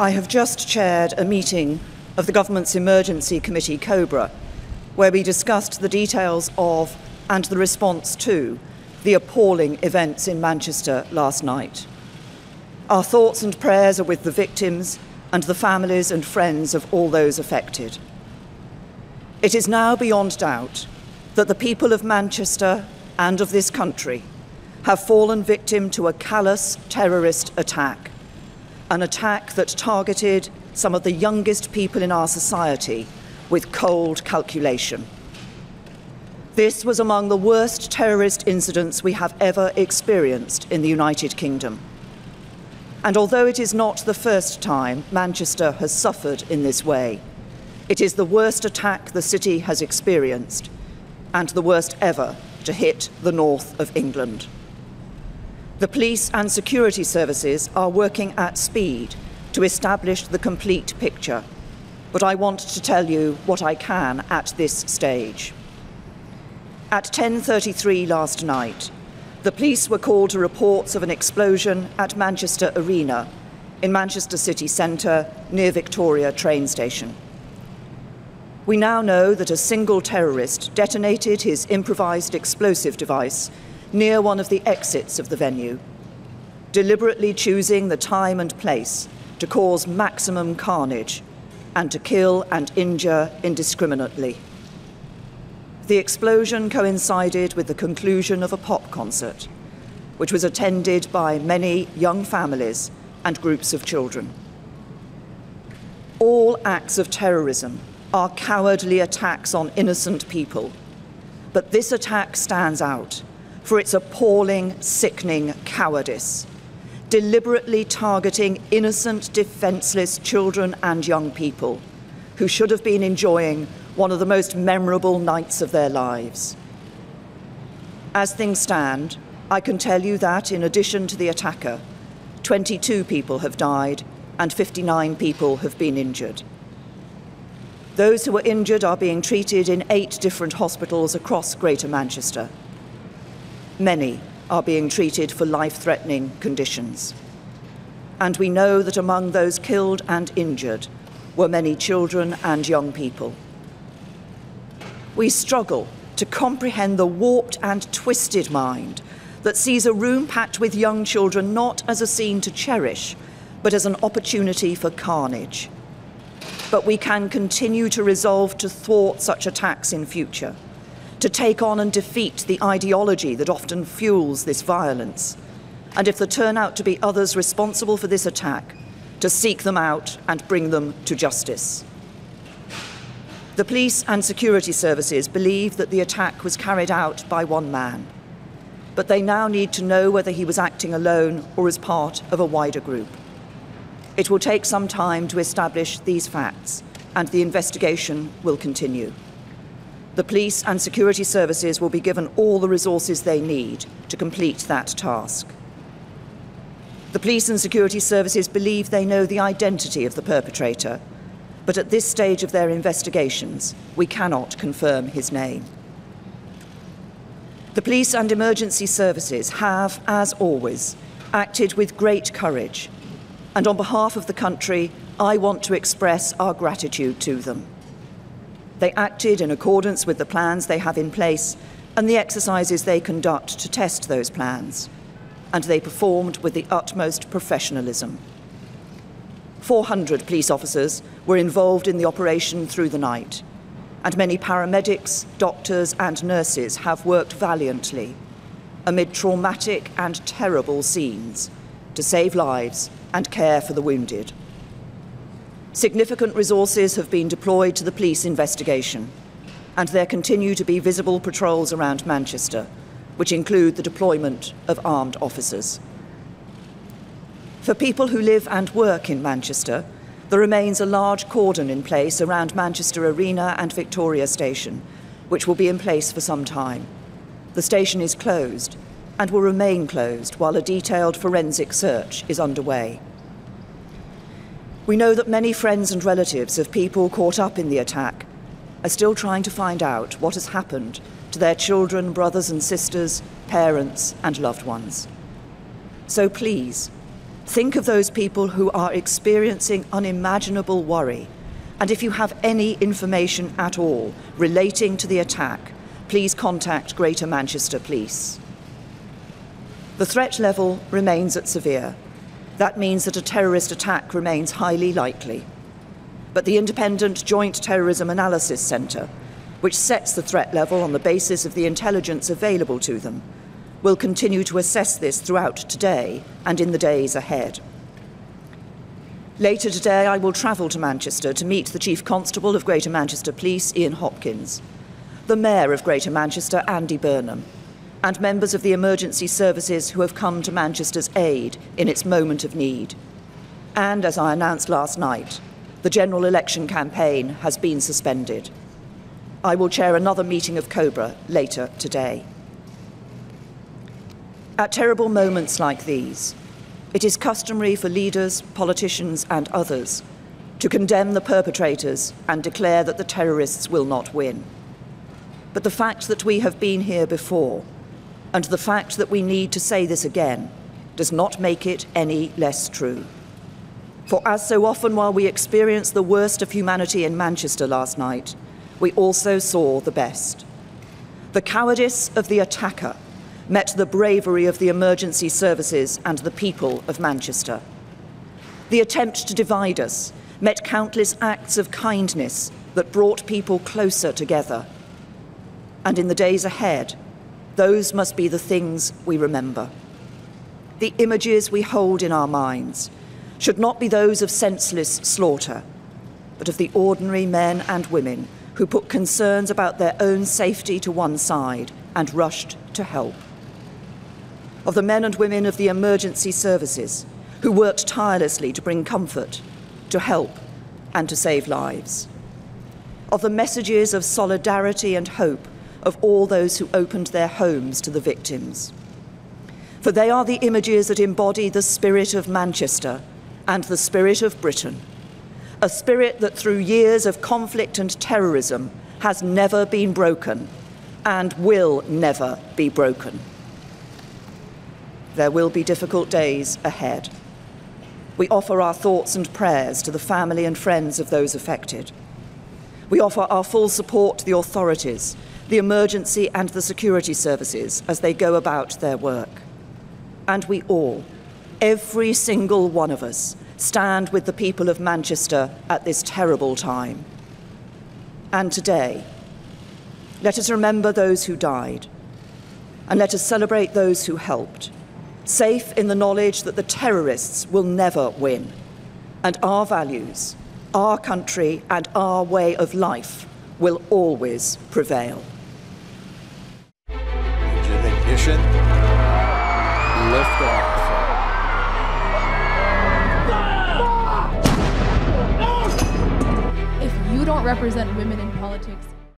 I have just chaired a meeting of the Government's Emergency Committee, COBRA, where we discussed the details of and the response to the appalling events in Manchester last night. Our thoughts and prayers are with the victims and the families and friends of all those affected. It is now beyond doubt that the people of Manchester and of this country have fallen victim to a callous terrorist attack, an attack that targeted some of the youngest people in our society with cold calculation. This was among the worst terrorist incidents we have ever experienced in the United Kingdom. And although it is not the first time Manchester has suffered in this way, it is the worst attack the city has experienced and the worst ever to hit the north of England. The police and security services are working at speed to establish the complete picture, but I want to tell you what I can at this stage. At 10:33 last night, the police were called to reports of an explosion at Manchester Arena in Manchester city centre near Victoria train station. We now know that a single terrorist detonated his improvised explosive device near one of the exits of the venue, deliberately choosing the time and place to cause maximum carnage and to kill and injure indiscriminately. The explosion coincided with the conclusion of a pop concert, which was attended by many young families and groups of children. All acts of terrorism are cowardly attacks on innocent people, but this attack stands out for its appalling, sickening cowardice, deliberately targeting innocent, defenceless children and young people who should have been enjoying one of the most memorable nights of their lives. As things stand, I can tell you that, in addition to the attacker, 22 people have died and 59 people have been injured. Those who were injured are being treated in 8 different hospitals across Greater Manchester. Many are being treated for life-threatening conditions. And we know that among those killed and injured were many children and young people. We struggle to comprehend the warped and twisted mind that sees a room packed with young children not as a scene to cherish, but as an opportunity for carnage. But we can continue to resolve to thwart such attacks in future, to take on and defeat the ideology that often fuels this violence, and if there turn out to be others responsible for this attack, to seek them out and bring them to justice. The police and security services believe that the attack was carried out by one man, but they now need to know whether he was acting alone or as part of a wider group. It will take some time to establish these facts, and the investigation will continue. The police and security services will be given all the resources they need to complete that task. The police and security services believe they know the identity of the perpetrator, but at this stage of their investigations, we cannot confirm his name. The police and emergency services have, as always, acted with great courage, and on behalf of the country, I want to express our gratitude to them. They acted in accordance with the plans they have in place and the exercises they conduct to test those plans, and they performed with the utmost professionalism. 400 police officers were involved in the operation through the night, and many paramedics, doctors and nurses have worked valiantly amid traumatic and terrible scenes to save lives and care for the wounded. Significant resources have been deployed to the police investigation, and there continue to be visible patrols around Manchester, which include the deployment of armed officers. For people who live and work in Manchester, there remains a large cordon in place around Manchester Arena and Victoria Station, which will be in place for some time. The station is closed and will remain closed while a detailed forensic search is underway. We know that many friends and relatives of people caught up in the attack are still trying to find out what has happened to their children, brothers and sisters, parents and loved ones. So please, Think of those people who are experiencing unimaginable worry. And if you have any information at all relating to the attack, please contact Greater Manchester Police. The threat level remains at severe. That means that a terrorist attack remains highly likely. But the Independent Joint Terrorism Analysis Centre, which sets the threat level on the basis of the intelligence available to them, will continue to assess this throughout today and in the days ahead. Later today, I will travel to Manchester to meet the Chief Constable of Greater Manchester Police, Ian Hopkins, the Mayor of Greater Manchester, Andy Burnham, and members of the emergency services who have come to Manchester's aid in its moment of need. And as I announced last night, the general election campaign has been suspended. I will chair another meeting of COBRA later today. At terrible moments like these, it is customary for leaders, politicians, and others to condemn the perpetrators and declare that the terrorists will not win. But the fact that we have been here before, and the fact that we need to say this again, does not make it any less true. For as so often while we experienced the worst of humanity in Manchester last night, we also saw the best. The cowardice of the attacker met the bravery of the emergency services and the people of Manchester. The attempt to divide us met countless acts of kindness that brought people closer together. And in the days ahead, those must be the things we remember. The images we hold in our minds should not be those of senseless slaughter, but of the ordinary men and women who put concerns about their own safety to one side and rushed to help. Of the men and women of the emergency services who worked tirelessly to bring comfort, to help, and to save lives. Of the messages of solidarity and hope of all those who opened their homes to the victims. For they are the images that embody the spirit of Manchester and the spirit of Britain, a spirit that through years of conflict and terrorism has never been broken and will never be broken. There will be difficult days ahead. We offer our thoughts and prayers to the family and friends of those affected. We offer our full support to the authorities, the emergency and the security services as they go about their work. And we all, every single one of us, stand with the people of Manchester at this terrible time. And today, let us remember those who died, and let us celebrate those who helped, safe in the knowledge that the terrorists will never win, and our values, our country, and our way of life will always prevail. Ignition. Lift off. If you don't represent women in politics,